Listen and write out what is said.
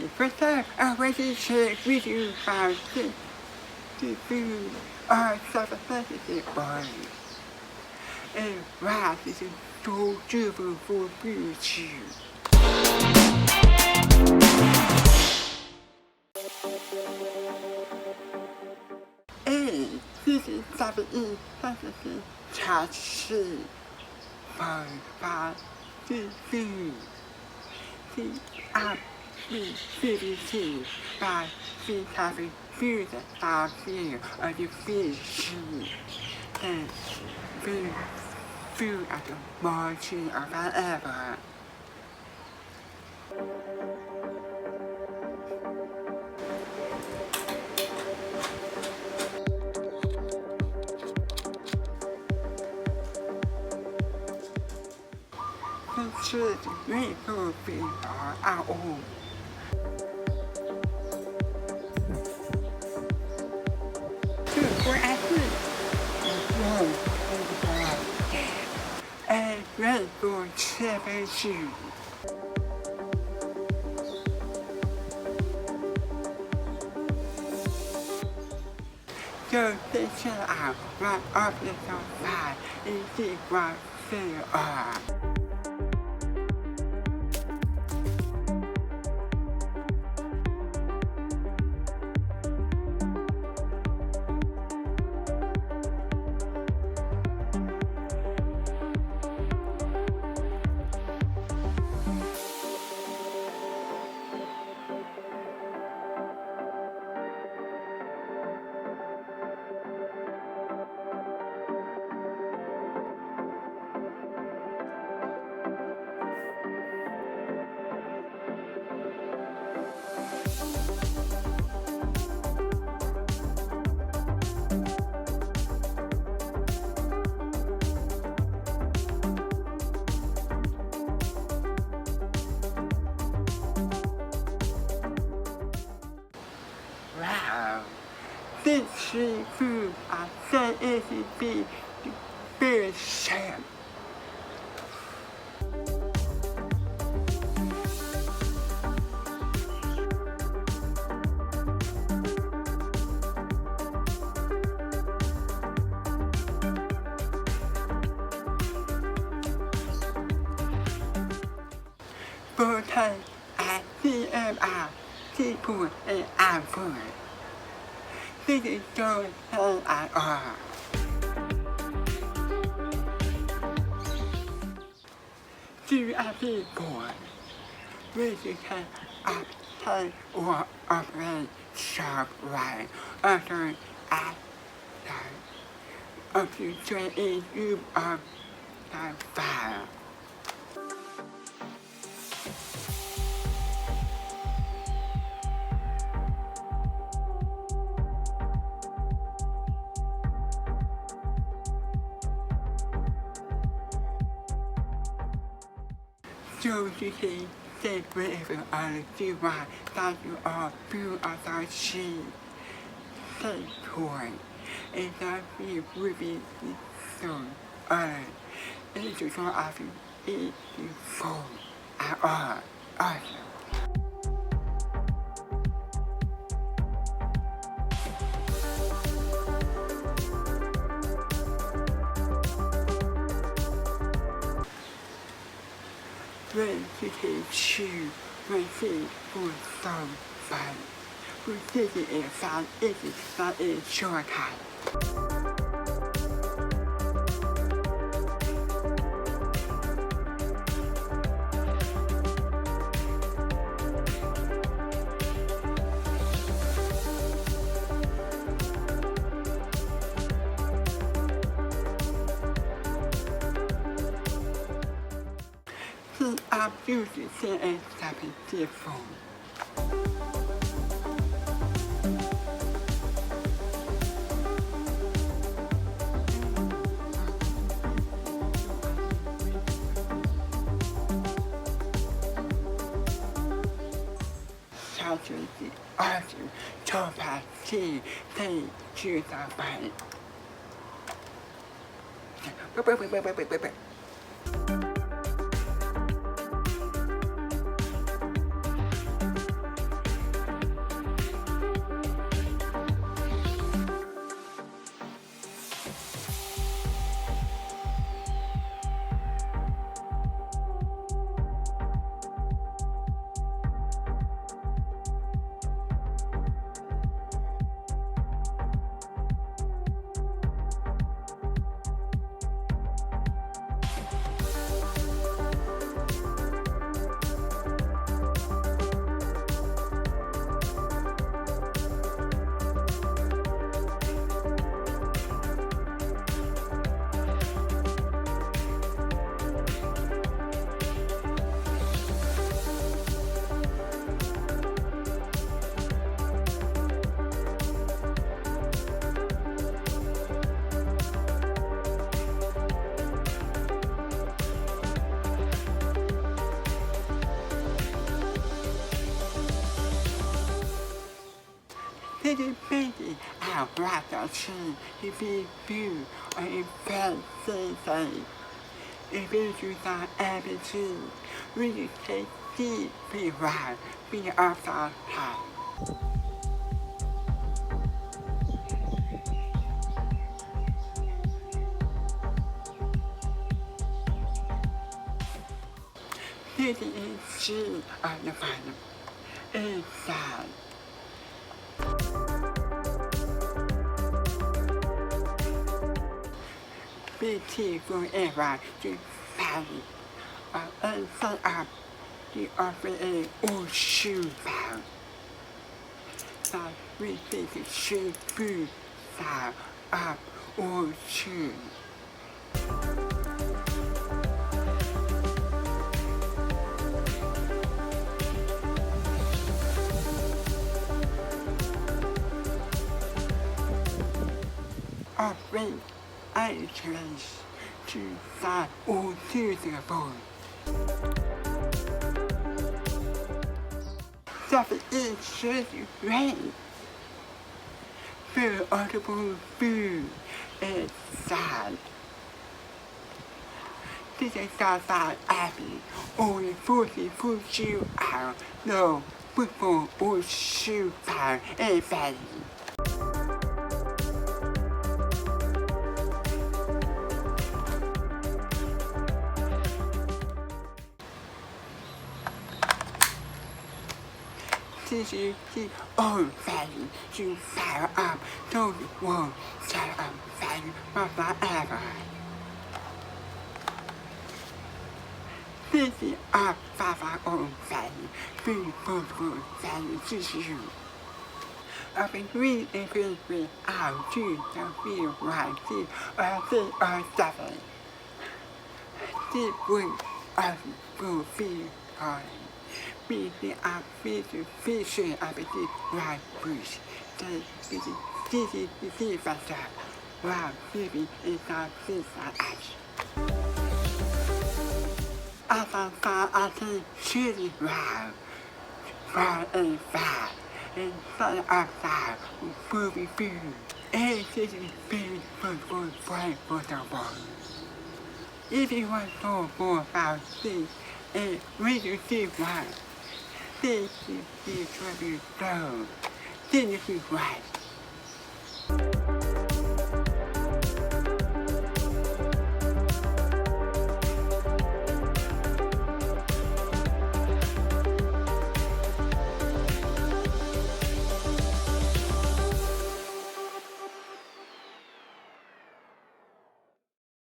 Hey, what's up? I want to share with you about the Desview R7 LCD boy. And wow, this is so beautiful for beauty. Hey, this is something LCD chassis for Desview. The app is CBC by the having views of view of the fish and view of the margin or whatever. Should we go be our own? And we're going to challenge you. So they chill out right up the side and see what they are. Wow, this seafood are so easy to be very sham. Both at CMR, seafood and food. This is so LIR. CIP board, which you can obtain or operate sharp right under at up to 20 use of the file. So you can say whatever I do right that you are built as I see. Say toy. And that we will be so and it's just not after it is full at all. Awesome. When you can choose when things for some fun. Who did it in fun is not in shortcut. I'm usually saying something different. Such as the awesome topaz sea they choose a fight. This is busy our rather see if you do or if you say. If you do that ABC, we will take deep right, be outside time. This is C on the bottom. Inside. BT forever to family. Inside up the offer all shoe bound. That we take the shoe food down up all shoe. Offering entrance to that all suitable. That is just rain. Very audible food is sad. This is outside Abbey. Only 40 food shoe out. No, football or shoe pound and fatty. This is the old value to fire up, don't want fire up value forever. This is our own value, free possible value to you. I've been reading with out to the field right here, or 7. This week I will be calling. Be the fishing ability right bush. This is the sea factor. Wow, baby is our sea action. As I thought I can shoot it round. Far and fast. And sun outside, movie food. And this is very good for the world. If you want to know more about this, and read your deep one. This is the tribute zone. This is right.